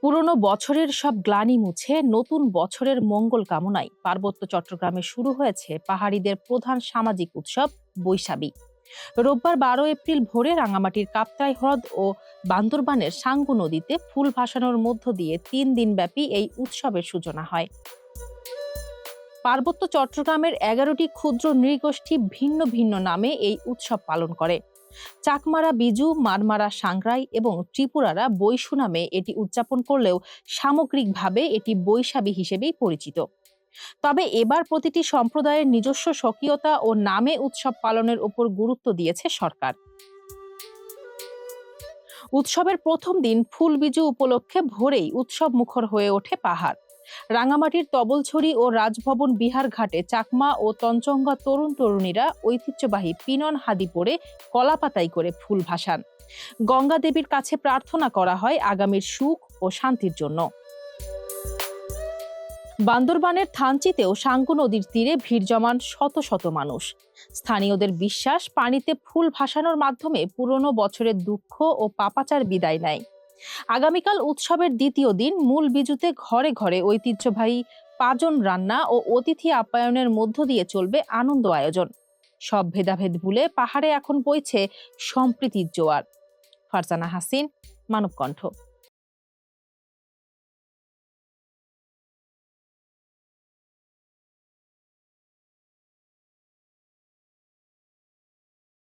পুরনো বছরের সব গ্লানি মুছে নতুন বছরের মঙ্গল কামনায় পার্বত্য চট্টগ্রামে শুরু হয়েছে পাহাড়িদের প্রধান সামাজিক উৎসব বৈশাখী। রোববার 12 এপ্রিল ভোরে রাঙামাটির কাপ্তাই হ্রদ ও বান্দরবানের সাঙ্গু নদীতে ফুল ভাসানোর মধ্য দিয়ে 3 দিনব্যাপী এই উৎসবের সূচনা হয়। পার্বত্য চট্টগ্রামের 11টি ক্ষুদ্র নৃগোষ্ঠী ভিন্ন ভিন্ন নামে এই উৎসব পালন করে। চাকমারা বিজু, মারমারা সাংগ্রাই এবং ত্রিপুরারা বৈশু নামে এটি উদযাপন করলেও সামগ্রিকভাবে এটি বৈশাখী হিসেবেই পরিচিত। তবে এবার প্রতিটি সম্প্রদায়ের নিজস্ব স্বকীয়তা ও নামে উৎসব পালনের উপর গুরুত্ব দিয়েছে সরকার। উৎসবের প্রথম দিন ফুলবিজু উপলক্ষে ভোরেই উৎসব মুখর হয়ে ওঠে পাহাড়। রাঙামাটির তবলছড়ি ও রাজভবন বিহার ঘাটে চাকমা ও তঞ্চঙ্গা তরুণ তরুণীরা ঐতিহ্যবাহী পিনন হাদি পরে কলাপাতাই করে ফুল ভাসান। গঙ্গা দেবীর কাছে প্রার্থনা করা হয় আগামীর সুখ ও শান্তির জন্য। বান্দরবানের থানচিতেও সাঙ্গু নদীর তীরে ভিড় জমান শত শত মানুষ। স্থানীয়দের বিশ্বাস, পানিতে ফুল ভাসানোর মাধ্যমে পুরনো বছরের দুঃখ ও পাপাচার বিদায় নেয়। আগামীকাল উৎসবের দ্বিতীয় দিন মূল বিজুতে ঘরে ঘরে ঐতিহ্যবাহী পাজন রান্না ও অতিথি আপ্যায়নের মধ্য দিয়ে চলবে আনন্দ আয়োজন। সব ভেদাভেদ ভুলে পাহাড়ে এখন বইছে সম্প্রীতির জোয়ার। ফারজানা হাসিন, মানবকণ্ঠ।